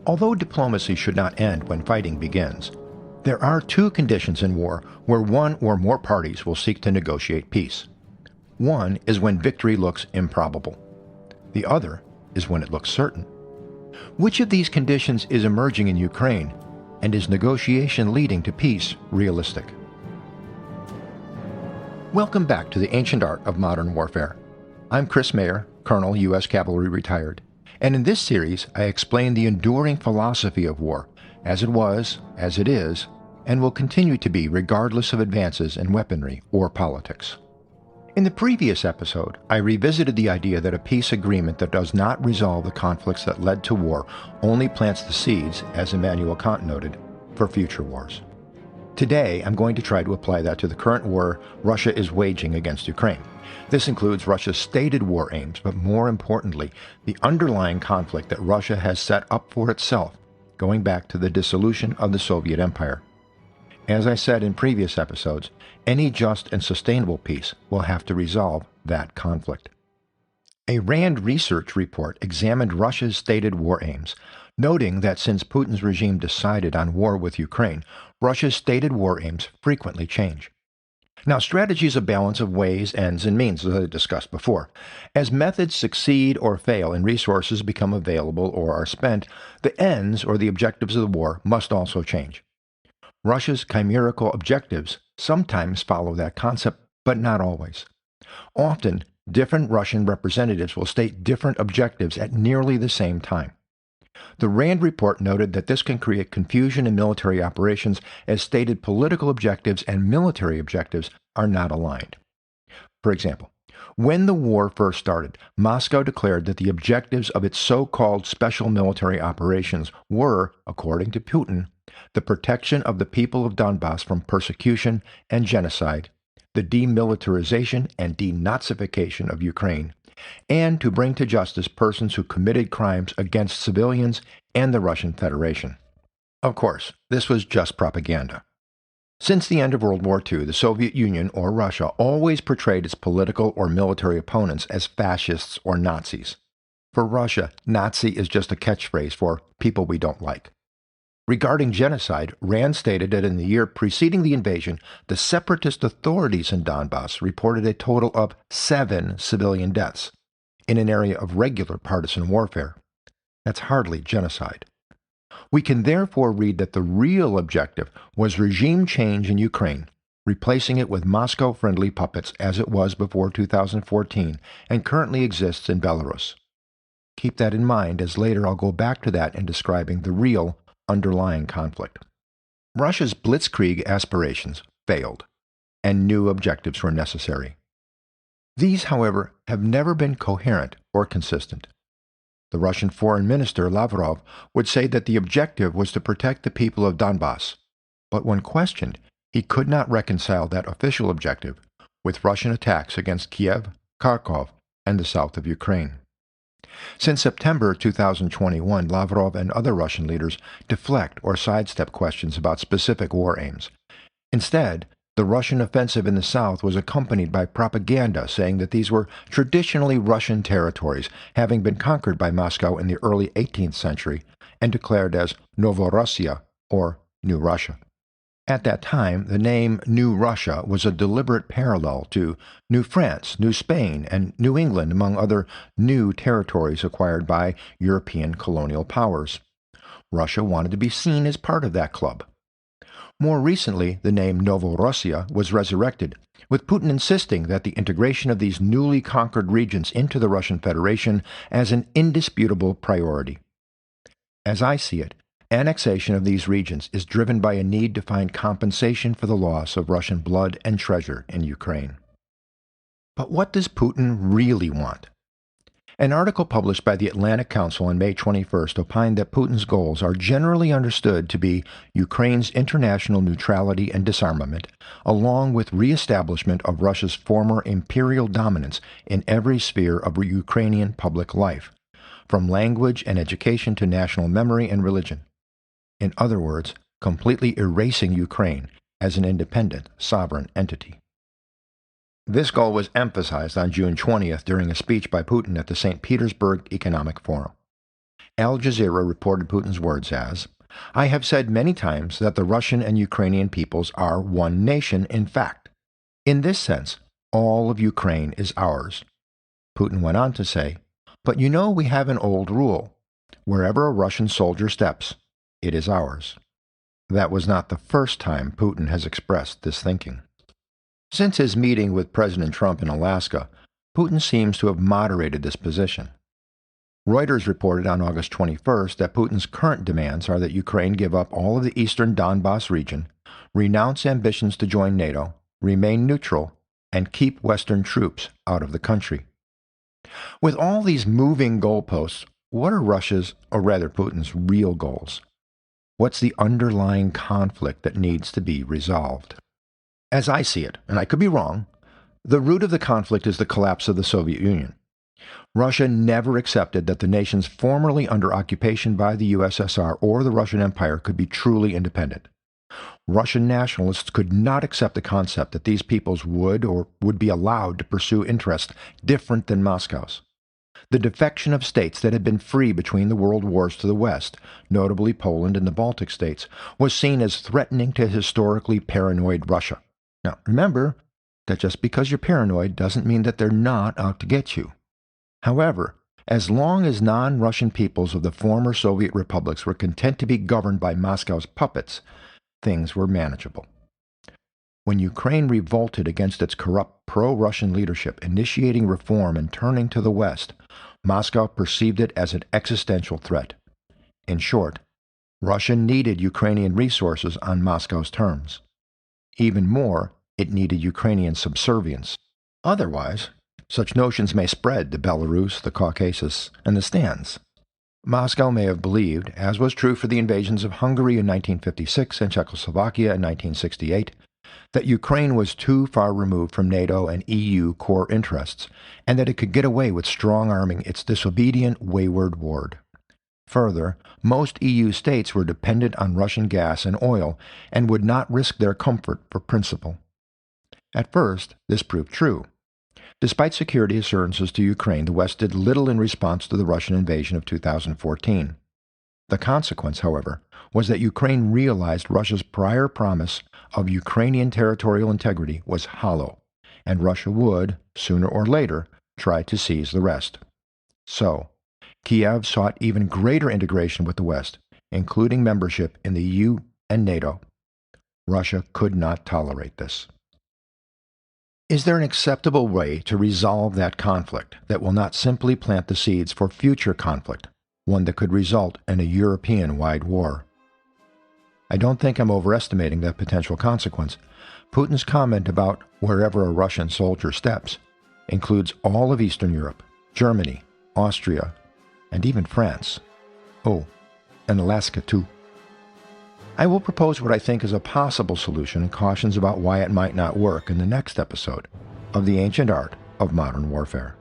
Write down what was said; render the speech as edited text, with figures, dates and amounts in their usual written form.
Although diplomacy should not end when fighting begins, there are two conditions in war where one or more parties will seek to negotiate peace. One is when victory looks improbable. The other is when it looks certain. Which of these conditions is emerging in Ukraine, and is negotiation leading to peace realistic? Welcome back to the ancient art of modern warfare. I'm Chris Mayer, Colonel, U.S. Cavalry retired, and in this series I explain the enduring philosophy of war, as it was, as it is, and will continue to be regardless of advances in weaponry or politics. In the previous episode, I revisited the idea that a peace agreement that does not resolve the conflicts that led to war only plants the seeds, as Immanuel Kant noted, for future wars. Today, I'm going to try to apply that to the current war Russia is waging against Ukraine. This includes Russia's stated war aims, but more importantly, the underlying conflict that Russia has set up for itself, going back to the dissolution of the Soviet Empire. As I said in previous episodes, any just and sustainable peace will have to resolve that conflict. A RAND research report examined Russia's stated war aims, noting that since Putin's regime decided on war with Ukraine, Russia's stated war aims frequently change. Now, strategy is a balance of ways, ends, and means, as I discussed before. As methods succeed or fail and resources become available or are spent, the ends or the objectives of the war must also change. Russia's chimerical objectives sometimes follow that concept, but not always. Often, different Russian representatives will state different objectives at nearly the same time. The RAND report noted that this can create confusion in military operations as stated political objectives and military objectives are not aligned. For example, when the war first started, Moscow declared that the objectives of its so-called special military operations were, according to Putin, the protection of the people of Donbass from persecution and genocide, the demilitarization and denazification of Ukraine, and to bring to justice persons who committed crimes against civilians and the Russian Federation. Of course, this was just propaganda. Since the end of World War II, the Soviet Union, or Russia, always portrayed its political or military opponents as fascists or Nazis. For Russia, Nazi is just a catchphrase for people we don't like. Regarding genocide, RAND stated that in the year preceding the invasion, the separatist authorities in Donbass reported a total of 7 civilian deaths in an area of regular partisan warfare. That's hardly genocide. We can therefore read that the real objective was regime change in Ukraine, replacing it with Moscow-friendly puppets as it was before 2014 and currently exists in Belarus. Keep that in mind, as later I'll go back to that in describing the real underlying conflict. Russia's blitzkrieg aspirations failed, and new objectives were necessary. These, however, have never been coherent or consistent. The Russian Foreign Minister Lavrov would say that the objective was to protect the people of Donbass, but when questioned, he could not reconcile that official objective with Russian attacks against Kiev, Kharkov, and the south of Ukraine. Since September 2021, Lavrov and other Russian leaders deflect or sidestep questions about specific war aims. Instead, the Russian offensive in the south was accompanied by propaganda saying that these were traditionally Russian territories, having been conquered by Moscow in the early 18th century and declared as Novorossiya, or New Russia. At that time, the name New Russia was a deliberate parallel to New France, New Spain, and New England, among other new territories acquired by European colonial powers. Russia wanted to be seen as part of that club. More recently, the name Novorossiya was resurrected, with Putin insisting that the integration of these newly conquered regions into the Russian Federation as an indisputable priority. As I see it, annexation of these regions is driven by a need to find compensation for the loss of Russian blood and treasure in Ukraine. But what does Putin really want? An article published by the Atlantic Council on May 21st opined that Putin's goals are generally understood to be Ukraine's international neutrality and disarmament, along with re-establishment of Russia's former imperial dominance in every sphere of Ukrainian public life, from language and education to national memory and religion. In other words, completely erasing Ukraine as an independent, sovereign entity. This goal was emphasized on June 20th during a speech by Putin at the St. Petersburg Economic Forum. Al Jazeera reported Putin's words as, "I have said many times that the Russian and Ukrainian peoples are one nation in fact. In this sense, all of Ukraine is ours." Putin went on to say, "But you know we have an old rule. Wherever a Russian soldier steps, it is ours." That was not the first time Putin has expressed this thinking. Since his meeting with President Trump in Alaska, Putin seems to have moderated this position. Reuters reported on August 21st that Putin's current demands are that Ukraine give up all of the eastern Donbas region, renounce ambitions to join NATO, remain neutral, and keep Western troops out of the country. With all these moving goalposts, what are Russia's, or rather Putin's, real goals? What's the underlying conflict that needs to be resolved? As I see it, and I could be wrong, the root of the conflict is the collapse of the Soviet Union. Russia never accepted that the nations formerly under occupation by the USSR or the Russian Empire could be truly independent. Russian nationalists could not accept the concept that these peoples would or would be allowed to pursue interests different than Moscow's. The defection of states that had been free between the world wars to the west, notably Poland and the Baltic states, was seen as threatening to historically paranoid Russia. Now, remember that just because you're paranoid doesn't mean that they're not out to get you. However, as long as non-Russian peoples of the former Soviet republics were content to be governed by Moscow's puppets, things were manageable. When Ukraine revolted against its corrupt pro-Russian leadership, initiating reform and turning to the West, Moscow perceived it as an existential threat. In short, Russia needed Ukrainian resources on Moscow's terms. Even more, it needed Ukrainian subservience. Otherwise, such notions may spread to Belarus, the Caucasus, and the Stans. Moscow may have believed, as was true for the invasions of Hungary in 1956 and Czechoslovakia in 1968, that Ukraine was too far removed from NATO and EU core interests, and that it could get away with strong-arming its disobedient, wayward ward. Further, most EU states were dependent on Russian gas and oil and would not risk their comfort for principle. At first, this proved true. Despite security assurances to Ukraine, the West did little in response to the Russian invasion of 2014. The consequence, however, was that Ukraine realized Russia's prior promise of Ukrainian territorial integrity was hollow, and Russia would, sooner or later, try to seize the rest. So, Kiev sought even greater integration with the West, including membership in the EU and NATO. Russia could not tolerate this. Is there an acceptable way to resolve that conflict that will not simply plant the seeds for future conflict, one that could result in a European-wide war? I don't think I'm overestimating that potential consequence. Putin's comment about wherever a Russian soldier steps includes all of Eastern Europe, Germany, Austria, and even France. Oh, and Alaska too. I will propose what I think is a possible solution and cautions about why it might not work in the next episode of The Ancient Art of Modern Warfare.